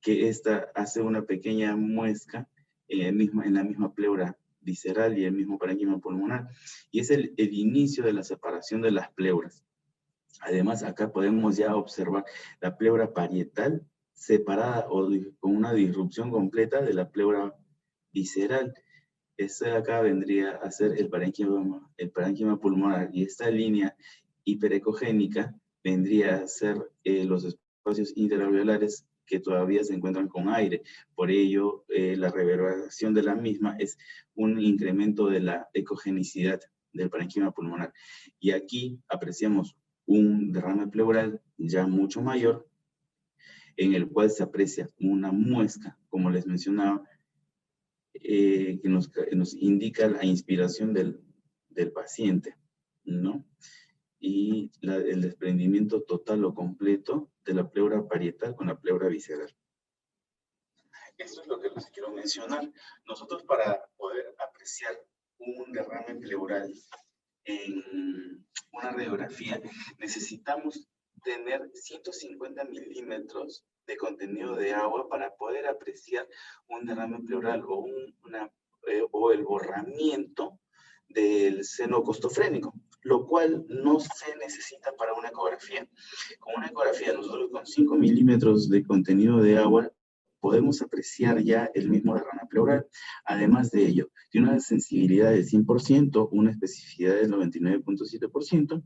A: que esta hace una pequeña muesca en la misma pleura visceral y el mismo parénquima pulmonar, y es el inicio de la separación de las pleuras. Además, acá podemos ya observar la pleura parietal separada o con una disrupción completa de la pleura visceral. Este de acá vendría a ser el parénquima pulmonar, y esta línea hiperecogénica vendría a ser los espacios interalveolares que todavía se encuentran con aire. Por ello, la reverberación de la misma es un incremento de la ecogenicidad del parénquima pulmonar. Y aquí apreciamos un derrame pleural ya mucho mayor, en el cual se aprecia una muesca, como les mencionaba, que nos indica la inspiración del paciente, ¿no? y el desprendimiento total o completo de la pleura parietal con la pleura visceral. Esto es lo que les quiero mencionar. Nosotros, para poder apreciar un derrame pleural en una radiografía, necesitamos tener 150 milímetros de contenido de agua para poder apreciar un derrame pleural o el borramiento del seno costofrénico, lo cual no se necesita para una ecografía. Con una ecografía, nosotros con 5 milímetros de contenido de agua podemos apreciar ya el mismo derrame pleural. Además de ello, tiene una sensibilidad del 100%, una especificidad del 99.7%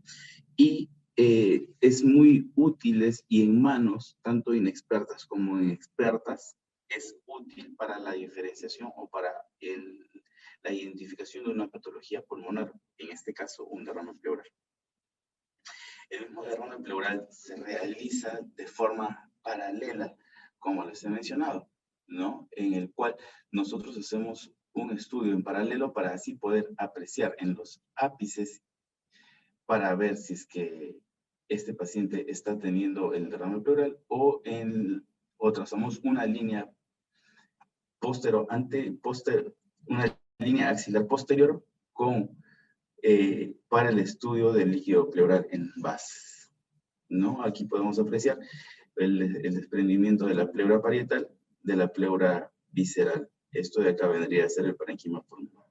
A: y es muy útiles y en manos, tanto inexpertas como expertas, es útil para la diferenciación o para la identificación de una patología pulmonar, en este caso un derrame pleural. El mismo derrame pleural se realiza de forma paralela, como les he mencionado, ¿no? En el cual nosotros hacemos un estudio en paralelo para así poder apreciar en los ápices para ver si es que este paciente está teniendo el derrame pleural o trazamos una línea una línea axilar posterior para el estudio del líquido pleural en bases, ¿no? Aquí podemos apreciar el desprendimiento de la pleura parietal de la pleura visceral. Esto de acá vendría a ser el parénquima pulmonar.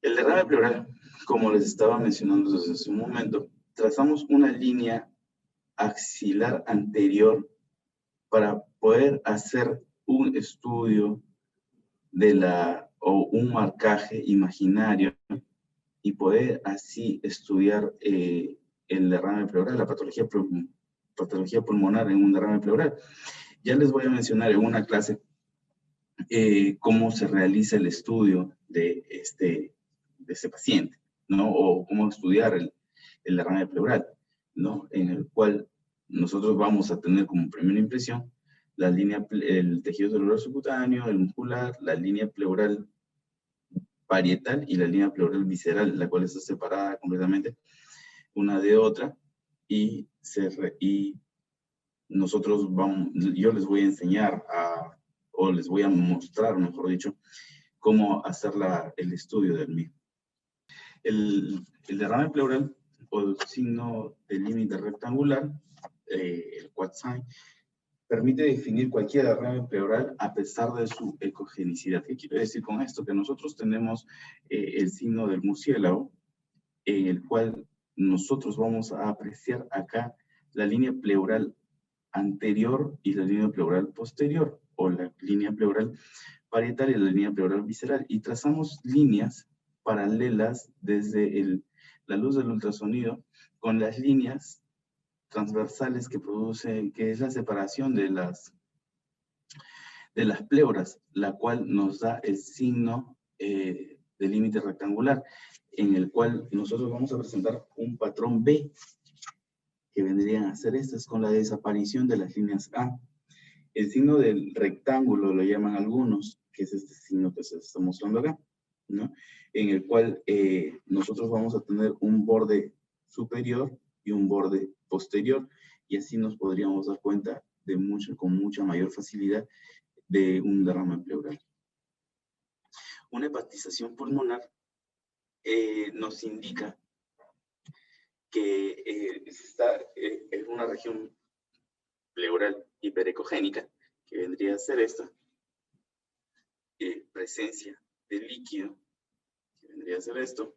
A: El derrame pleural, como les estaba mencionando desde hace un momento, trazamos una línea axilar anterior para poder hacer un estudio o un marcaje imaginario y poder así estudiar el derrame pleural, la patología pulmonar en un derrame pleural. Ya les voy a mencionar en una clase cómo se realiza el estudio de este paciente, ¿no? O cómo estudiar el derrame pleural, ¿no? En el cual nosotros vamos a tener como primera impresión el tejido celular subcutáneo, el muscular, la línea pleural parietal y la línea pleural visceral, la cual está separada completamente una de otra, y yo les voy a enseñar o les voy a mostrar, mejor dicho, cómo hacer el estudio del mismo. El derrame pleural o el signo de límite rectangular, el quad sign, permite definir cualquier derrame pleural a pesar de su ecogenicidad. ¿Qué quiero decir con esto? Que nosotros tenemos el signo del murciélago, en el cual nosotros vamos a apreciar acá la línea pleural anterior y la línea pleural posterior, o la línea pleural parietal y la línea pleural visceral, y trazamos líneas paralelas desde la luz del ultrasonido con las líneas transversales que es la separación de las pleuras, la cual nos da el signo de límite rectangular, en el cual nosotros vamos a presentar un patrón B, que vendrían a ser estas, con la desaparición de las líneas A. El signo del rectángulo lo llaman algunos, que es este signo que se está mostrando acá, ¿no? En el cual nosotros vamos a tener un borde superior y un borde posterior, y así nos podríamos dar cuenta con mucha mayor facilidad de un derrame pleural. Una hepatización pulmonar nos indica que está en una región pleural hiperecogénica, que vendría a ser esta, presencia de líquido, que vendría a ser esto,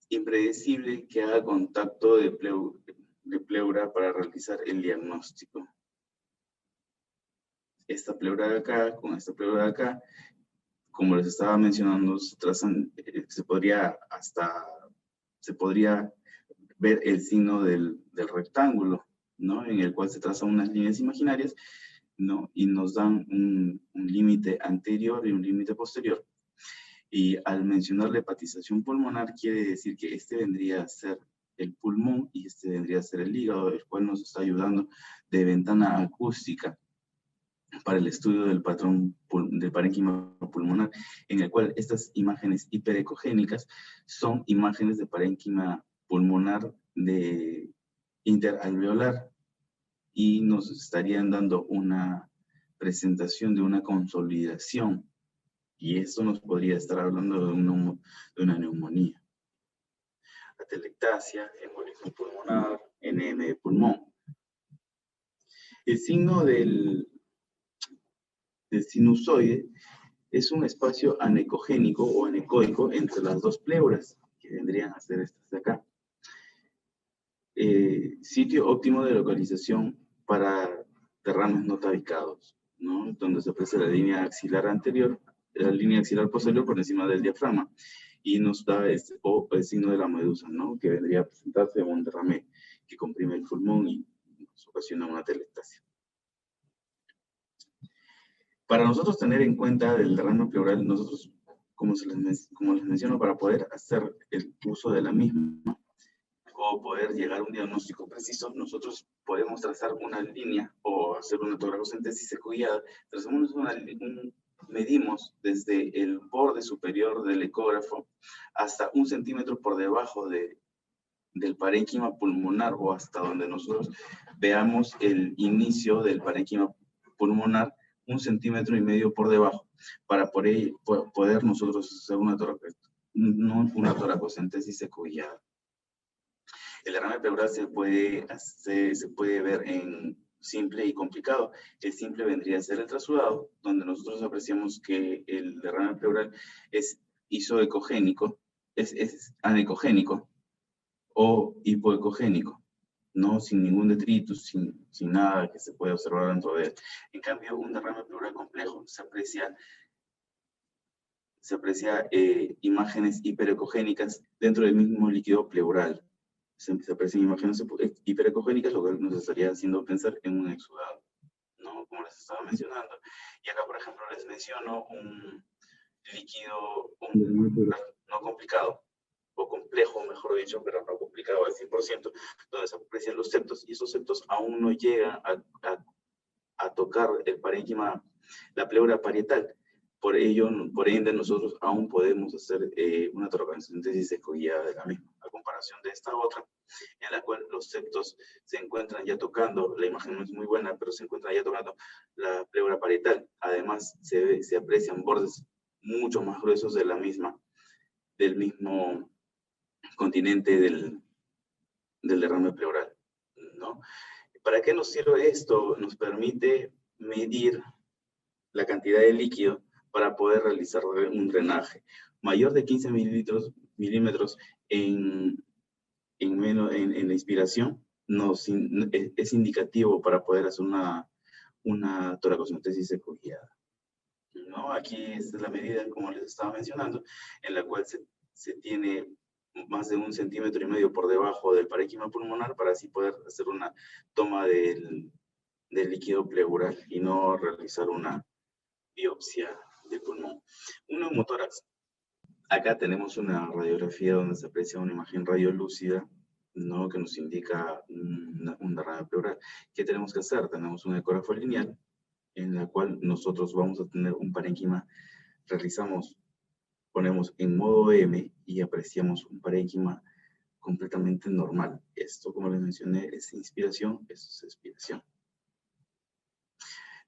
A: impredecible, que haga contacto de pleura para realizar el diagnóstico. Esta pleura de acá con esta pleura de acá, como les estaba mencionando, se podría ver el signo del rectángulo, ¿no? En el cual se trazan unas líneas imaginarias, ¿no? Y nos dan un límite anterior y un límite posterior. Y al mencionar la hepatización pulmonar, quiere decir que este vendría a ser el pulmón y este vendría a ser el hígado, el cual nos está ayudando de ventana acústica para el estudio del patrón del parénquima pulmonar, en el cual estas imágenes hiperecogénicas son imágenes de parénquima pulmonar interalveolar y nos estarían dando una presentación de una consolidación. Y esto nos podría estar hablando de una neumonía. Atelectasia, embolismo pulmonar, NM de pulmón. El signo del sinusoide es un espacio anecogénico o anecoico entre las dos pleuras, que vendrían a ser estas de acá. Sitio óptimo de localización para derrames no tabicados, ¿no? Donde se aprecia la línea axilar anterior, la línea axilar posterior por encima del diafragma, y nos da el signo de la medusa, ¿no? Que vendría a presentarse un derrame que comprime el pulmón y nos ocasiona una atelectasia. Para nosotros tener en cuenta el derrame pleural, nosotros, como les menciono, para poder hacer el uso de la misma o poder llegar a un diagnóstico preciso, nosotros podemos trazar una línea o hacer una toracocentesis ecoguiada. Medimos desde el borde superior del ecógrafo hasta 1 centímetro por debajo del parénquima pulmonar o hasta donde nosotros veamos el inicio del parénquima pulmonar, 1,5 centímetros por debajo, para poder nosotros hacer una toracocentesis ecoguiada. El derrame pleural se puede ver en simple y complicado. El simple vendría a ser el trasudado, donde nosotros apreciamos que el derrame pleural es isoecogénico, es anecogénico o hipoecogénico, ¿no? Sin ningún detritus, sin nada que se pueda observar dentro de él. En cambio, un derrame pleural complejo se aprecia imágenes hiperecogénicas dentro del mismo líquido pleural. Se aprecian imágenes hiperecogénicas, lo que nos estaría haciendo pensar en un exudado, ¿no? Como les estaba mencionando. Y acá, por ejemplo, les menciono un líquido, un derrame pleural no complicado, o complejo, mejor dicho, pero no complicado al 100%, donde se aprecian los septos, y esos septos aún no llegan a tocar el parénquima, la pleura parietal. Por ende, nosotros aún podemos hacer una toracocentesis ecoguiada de la misma, a comparación de esta otra, en la cual los septos se encuentran ya tocando, la imagen no es muy buena, pero se encuentran ya tocando la pleura parietal. Además, se aprecian bordes mucho más gruesos de la misma, del mismo continente del derrame pleural, ¿no? ¿Para qué nos sirve esto? Nos permite medir la cantidad de líquido para poder realizar un drenaje. Mayor de 15 milímetros en la inspiración es indicativo para poder hacer una toracocentesis ecoguiada, ¿no? Aquí es la medida, como les estaba mencionando, en la cual se tiene más de 1,5 centímetros por debajo del parénquima pulmonar para así poder hacer una toma del líquido pleural y no realizar una biopsia del pulmón. Un neumotórax. Acá tenemos una radiografía donde se aprecia una imagen radiolúcida, ¿no? Que nos indica un derrame pleural. ¿Qué tenemos que hacer? Tenemos un ecógrafo lineal en la cual nosotros vamos a tener un parénquima, ponemos en modo M y apreciamos un parénquima completamente normal. Esto, como les mencioné, es inspiración, esto es expiración.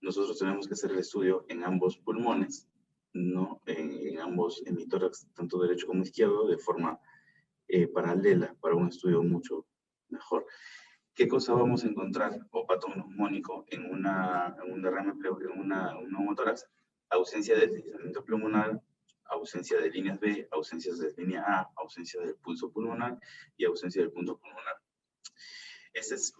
A: Nosotros tenemos que hacer el estudio en ambos pulmones, ¿no? En ambos hemitórax, tanto derecho como izquierdo, de forma paralela, para un estudio mucho mejor. ¿Qué cosa vamos a encontrar o patoneumónico en un derrame pleural, en un neumotórax? Ausencia de deslizamiento pulmonar, ausencia de líneas B, ausencias de línea A, ausencia del pulso pulmonar y ausencia del punto pulmonar. Esta es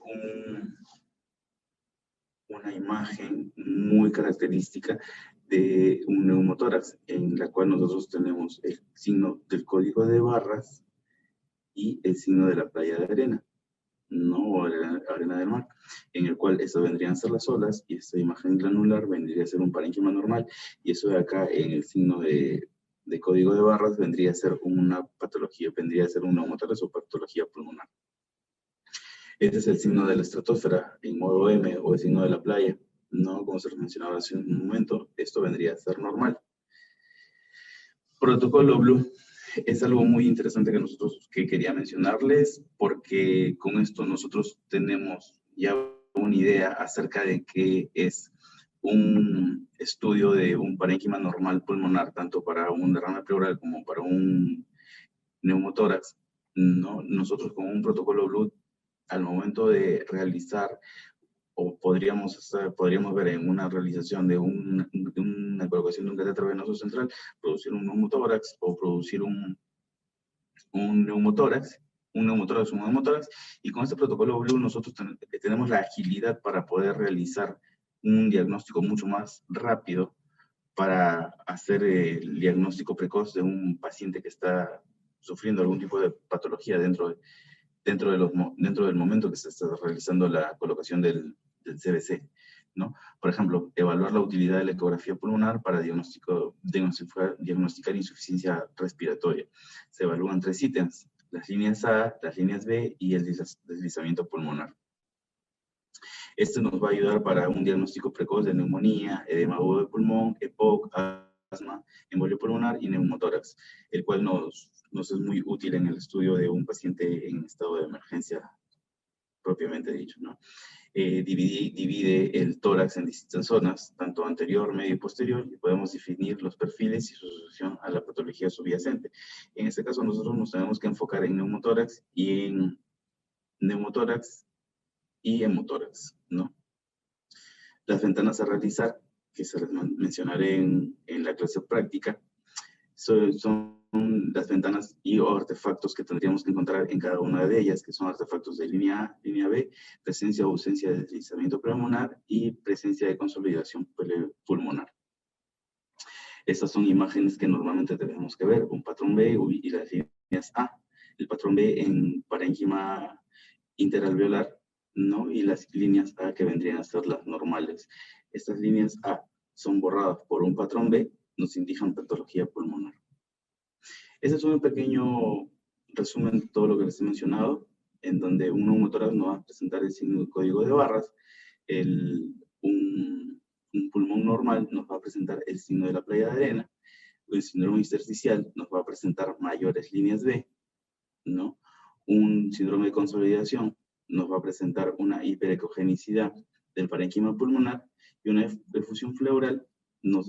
A: una imagen muy característica de un neumotórax, en la cual nosotros tenemos el signo del código de barras y el signo de la playa de arena, ¿no? Arena del mar, en el cual eso vendrían a ser las olas, y esta imagen granular vendría a ser un parénquima normal, y eso de acá en el signo de código de barras vendría a ser una patología, vendría a ser un neumotórax o patología pulmonar. Este es el signo de la estratosfera en modo M, o el signo de la playa, ¿no? Como se les mencionaba hace un momento, esto vendría a ser normal. Protocolo Blue. es algo muy interesante que quería mencionarles, porque con esto nosotros tenemos ya una idea acerca de qué es un estudio de un parénquima normal pulmonar, tanto para un derrame pleural como para un neumotórax, ¿no? Nosotros con un protocolo Blue, al momento de realizar, o podríamos ver en una realización de una colocación de un catéter venoso central, producir un neumotórax o producir un neumotórax, un neumotórax, y con este protocolo Blue nosotros tenemos la agilidad para poder realizar un diagnóstico mucho más rápido para hacer el diagnóstico precoz de un paciente que está sufriendo algún tipo de patología dentro del momento que se está realizando la colocación del CBC, ¿no? Por ejemplo, evaluar la utilidad de la ecografía pulmonar para diagnosticar insuficiencia respiratoria. Se evalúan 3 ítems: las líneas A, las líneas B y el deslizamiento pulmonar. Esto nos va a ayudar para un diagnóstico precoz de neumonía, edema agudo de pulmón, EPOC, asma, embolio pulmonar y neumotórax, el cual nos es muy útil en el estudio de un paciente en estado de emergencia propiamente dicho, ¿no? Divide el tórax en distintas zonas, tanto anterior, medio y posterior, y podemos definir los perfiles y su asociación a la patología subyacente. En este caso, nosotros nos tenemos que enfocar en neumotórax y hemotórax, ¿no? Las ventanas a realizar, que se las mencionaré en la clase práctica, son las ventanas y artefactos que tendríamos que encontrar en cada una de ellas, que son artefactos de línea A, línea B, presencia o ausencia de deslizamiento pulmonar y presencia de consolidación pulmonar. Estas son imágenes que normalmente tenemos que ver, un patrón B y las líneas A. El patrón B en parénquima interalveolar, ¿no? Y las líneas A que vendrían a ser las normales. Estas líneas A son borradas por un patrón B, nos indican patología pulmonar. Ese es un pequeño resumen de todo lo que les he mencionado, en donde un neumotórax nos va a presentar el signo de código de barras, un pulmón normal nos va a presentar el signo de la playa de arena, el síndrome intersticial nos va a presentar mayores líneas B, ¿no? Un síndrome de consolidación nos va a presentar una hiperecogenicidad del parénquima pulmonar, y una efusión pleural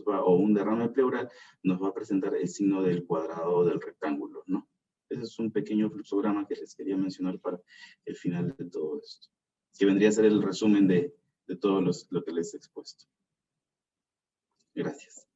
A: o un derrame pleural nos va a presentar el signo del cuadrado o del rectángulo, ¿no? Ese es un pequeño fluxograma que les quería mencionar para el final de todo esto, que vendría a ser el resumen de todo lo que les he expuesto. Gracias.